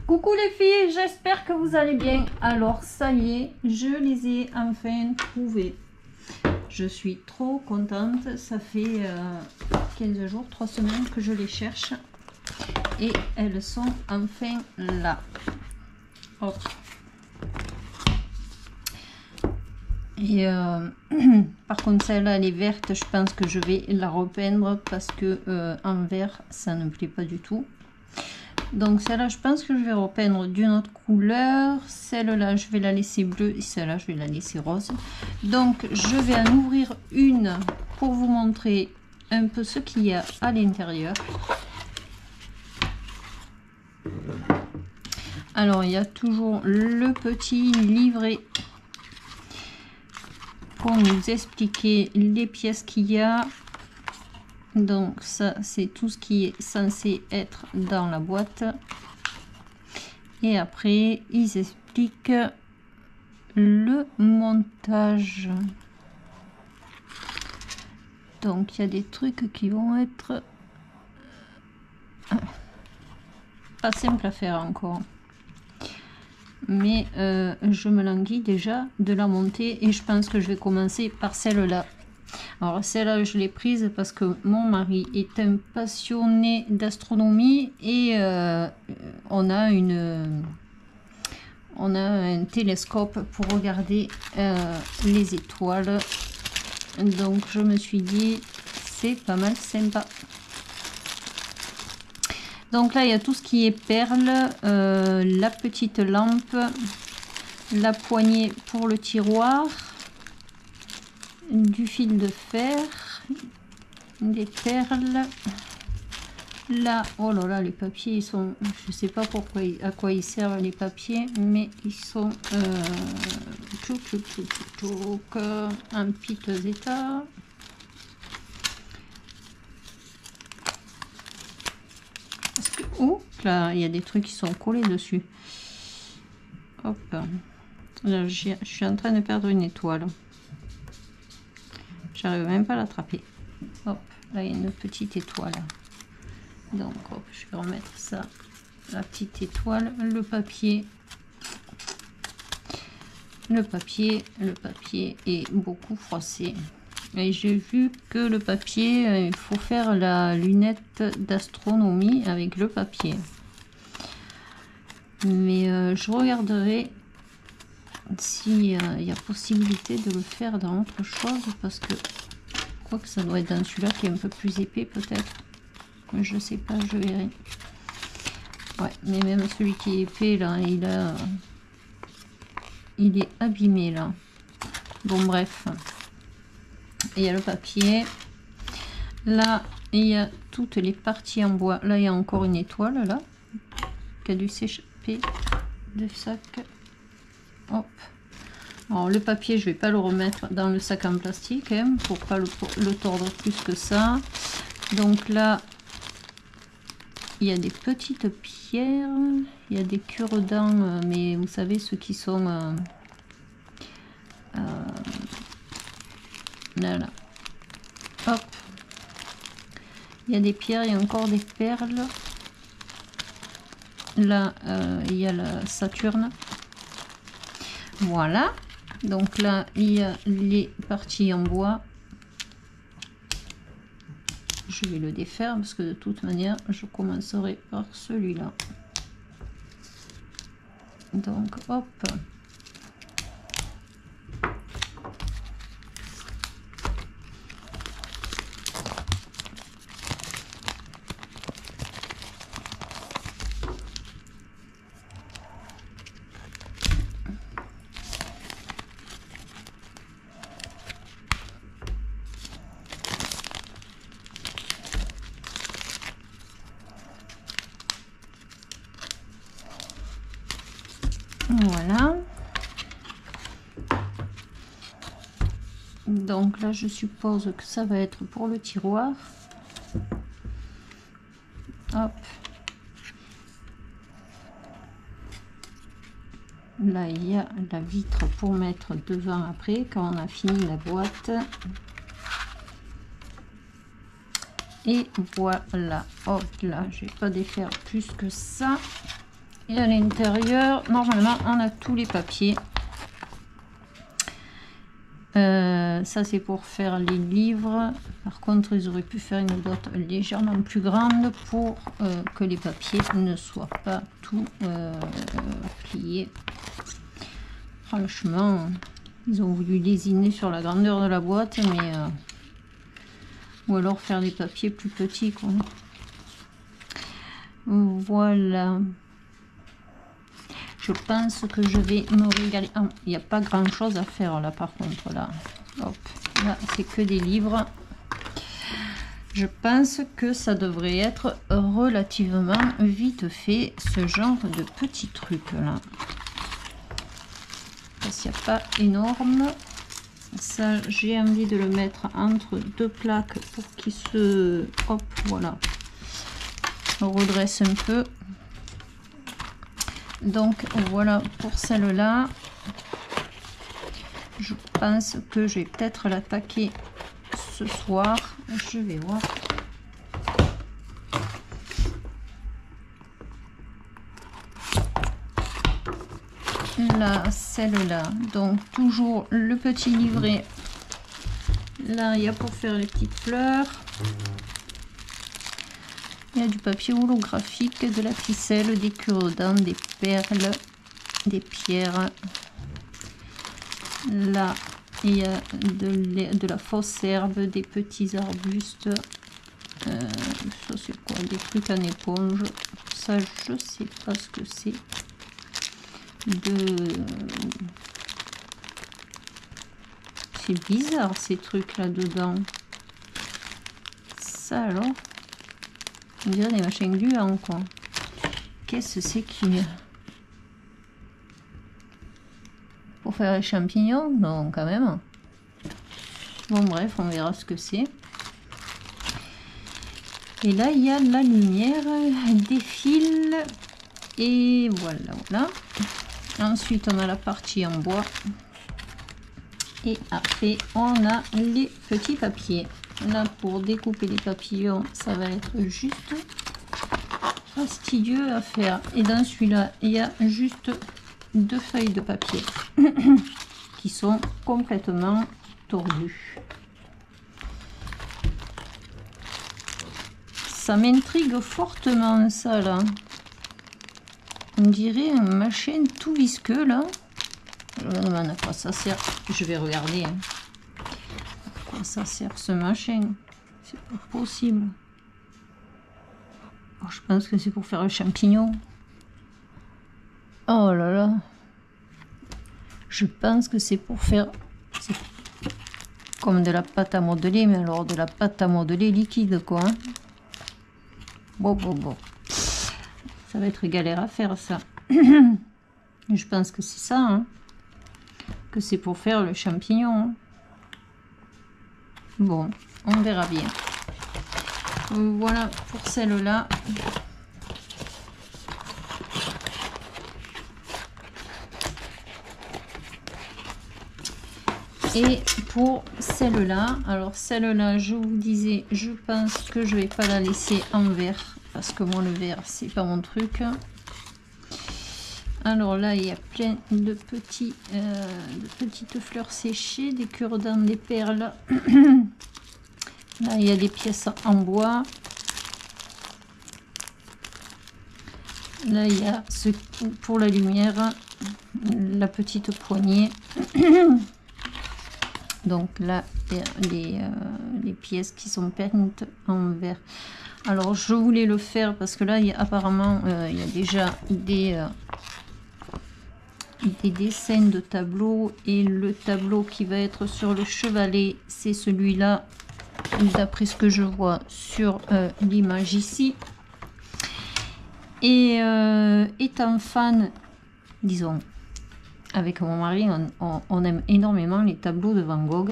Coucou les filles, j'espère que vous allez bien. Alors ça y est, je les ai enfin trouvés. Je suis trop contente. Ça fait 15 jours, 3 semaines que je les cherche. Et elles sont enfin là. Hop. Et par contre celle-là elle est verte, je pense que je vais la repeindre parce que en vert ça ne me plaît pas du tout. Donc celle-là je pense que je vais repeindre d'une autre couleur, celle-là je vais la laisser bleue et celle-là je vais la laisser rose. Donc je vais en ouvrir une pour vous montrer un peu ce qu'il y a à l'intérieur. Alors il y a toujours le petit livret pour nous expliquer les pièces qu'il y a. Donc ça c'est tout ce qui est censé être dans la boîte. Et après ils expliquent le montage. Donc il y a des trucs qui vont être pas simple à faire encore. Mais je me languis déjà de la monter et je pense que je vais commencer par celle-là. Alors celle-là je l'ai prise parce que mon mari est un passionné d'astronomie et on a un télescope pour regarder les étoiles. Donc je me suis dit c'est pas mal sympa. Donc là il y a tout ce qui est perles, la petite lampe, la poignée pour le tiroir, du fil de fer, des perles. Là, oh là là, les papiers ils sont, je sais pas pourquoi, à quoi ils servent les papiers, mais ils sont en piteux état. Oh, là, il y a des trucs qui sont collés dessus. Hop. Là, je suis en train de perdre une étoile. J'arrive même pas à l'attraper. Hop, là, il y a une petite étoile. Donc, hop, je vais remettre ça. La petite étoile, le papier. Le papier est beaucoup froissé. Et j'ai vu que le papier, il faut faire la lunette d'astronomie avec le papier. Mais je regarderai s'il y a possibilité de le faire dans autre chose. Parce que je crois que ça doit être dans celui-là qui est un peu plus épais peut-être. Mais je sais pas, je verrai. Ouais, mais même celui qui est épais là, il est abîmé là. Bon bref. Il y a le papier. Là, il y a toutes les parties en bois. Là, il y a encore une étoile, là, qui a dû s'échapper du sac. Hop. Alors, le papier, je vais pas le remettre dans le sac en plastique, hein, pour pas le tordre plus que ça. Donc là, il y a des petites pierres. Il y a des cure-dents, mais vous savez, ceux qui sont... là, là. Hop. Il y a des pierres, il y a encore des perles. Là, il y a la Saturne. Voilà. Donc là, il y a les parties en bois. Je vais le défaire parce que de toute manière, je commencerai par celui-là. Donc, hop. Voilà. Donc là, je suppose que ça va être pour le tiroir. Hop. Là, il y a la vitre pour mettre devant après, quand on a fini la boîte. Et voilà. Hop là, je vais pas défaire plus que ça. Et à l'intérieur, normalement, on a tous les papiers. Ça, c'est pour faire les livres. Par contre, ils auraient pu faire une boîte légèrement plus grande pour que les papiers ne soient pas tout pliés. Franchement, ils ont voulu lésiner sur la grandeur de la boîte, mais ou alors faire des papiers plus petits, quoi. Voilà. Je pense que je vais me régaler. Il n'y a pas grand chose à faire là, par contre. Là, hop, là c'est que des livres. Je pense que ça devrait être relativement vite fait, ce genre de petits trucs là. Parce qu'il n'y a pas énorme. Ça, j'ai envie de le mettre entre deux plaques pour qu'il se... Hop, voilà. On redresse un peu. Donc voilà pour celle-là. Je pense que je vais peut-être l'attaquer ce soir. Je vais voir. Là, celle-là. Donc toujours le petit livret. Là, il y a pour faire les petites fleurs. Il y a du papier holographique, de la ficelle, des cure-dents, des perles, des pierres. Là, il y a de la fausse herbe, des petits arbustes. Ça, c'est quoi? Des trucs en éponge. Ça, je sais pas ce que c'est. C'est bizarre, ces trucs là-dedans. Ça, alors? On dirait des machins gluants, quoi. Qu'est-ce que c'est qui... Pour faire les champignons? Non, quand même. Bon, bref, on verra ce que c'est. Et là, il y a la lumière, des fils. Et voilà, voilà. Ensuite, on a la partie en bois. Et après, on a les petits papiers. Là, pour découper les papillons, ça va être juste fastidieux à faire. Et dans celui-là, il y a juste 2 feuilles de papier qui sont complètement tordues. Ça m'intrigue fortement, ça, là. On dirait un machin tout visqueux, là. Je me demande à quoi ça sert. Je vais regarder. Hein. À quoi ça sert, ce machin? C'est pas possible. Oh, je pense que c'est pour faire le champignon. Oh là là. Je pense que c'est pour faire... comme de la pâte à modeler, mais alors de la pâte à modeler liquide, quoi. Hein. Bon. Ça va être galère à faire, ça. Je pense que c'est ça, hein. Que c'est pour faire le champignon. Hein. Bon, on verra bien. Voilà pour celle-là. Et pour celle-là, alors celle-là, je vous disais, je pense que je vais pas la laisser en vert. Parce que moi, le vert, c'est pas mon truc. Alors là, il y a plein de petites fleurs séchées, des cure-dents, des perles. Là, il y a des pièces en bois. Là, il y a ce, pour la lumière, la petite poignée. Donc là, il y a les pièces qui sont peintes en vert. Alors, je voulais le faire parce que là, apparemment, il y a déjà des dessins de tableaux. Et le tableau qui va être sur le chevalet, c'est celui-là, d'après ce que je vois sur l'image ici. Et étant fan, disons, avec mon mari, on aime énormément les tableaux de Van Gogh.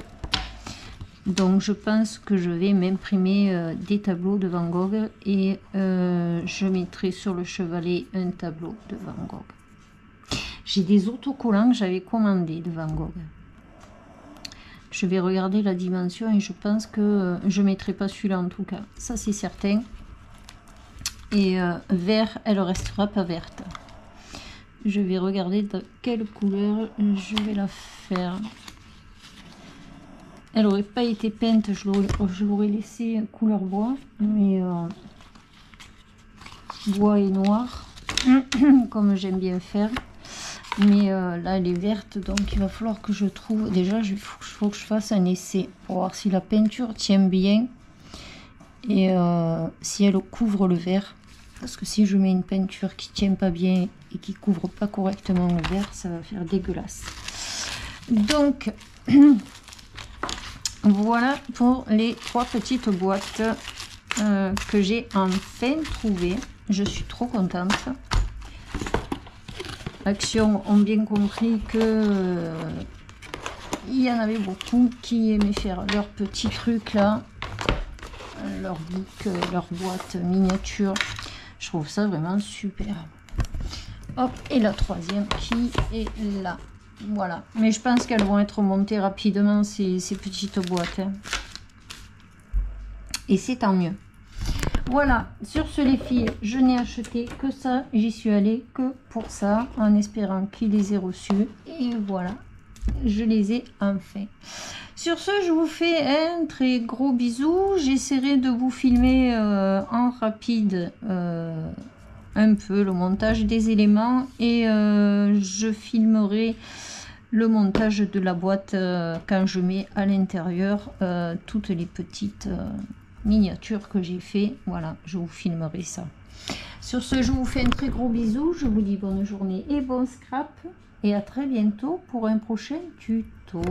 Donc je pense que je vais m'imprimer des tableaux de Van Gogh et je mettrai sur le chevalet un tableau de Van Gogh. J'ai des autocollants que j'avais commandés de Van Gogh. Je vais regarder la dimension et je pense que je ne mettrai pas celui-là en tout cas. Ça c'est certain. Et vert, elle restera pas verte. je vais regarder de quelle couleur je vais la faire. Elle n'aurait pas été peinte, je l'aurais laissé couleur bois, mais bois et noir, comme j'aime bien faire. Mais là, elle est verte, donc il va falloir que je trouve... Déjà, il faut que je fasse un essai pour voir si la peinture tient bien et si elle couvre le vert. Parce que si je mets une peinture qui tient pas bien et qui couvre pas correctement le vert, ça va faire dégueulasse. Donc... Voilà pour les 3 petites boîtes que j'ai enfin trouvées. Je suis trop contente. Action ont bien compris que il y en avait beaucoup qui aimaient faire leurs petits trucs là, leur book, leur boîte miniature. Je trouve ça vraiment super. Hop, et la 3e qui est là. Voilà, mais je pense qu'elles vont être montées rapidement, ces petites boîtes. Hein. Et c'est tant mieux. Voilà, sur ce les filles, je n'ai acheté que ça. J'y suis allée que pour ça, en espérant qu'ils les aient reçus. Et voilà, je les ai enfin. Sur ce, je vous fais un très gros bisou. J'essaierai de vous filmer en rapide un peu le montage des éléments et je filmerai le montage de la boîte quand je mets à l'intérieur toutes les petites miniatures que j'ai fait. Voilà, je vous filmerai ça. Sur ce, je vous fais un très gros bisou, je vous dis bonne journée et bon scrap et à très bientôt pour un prochain tuto.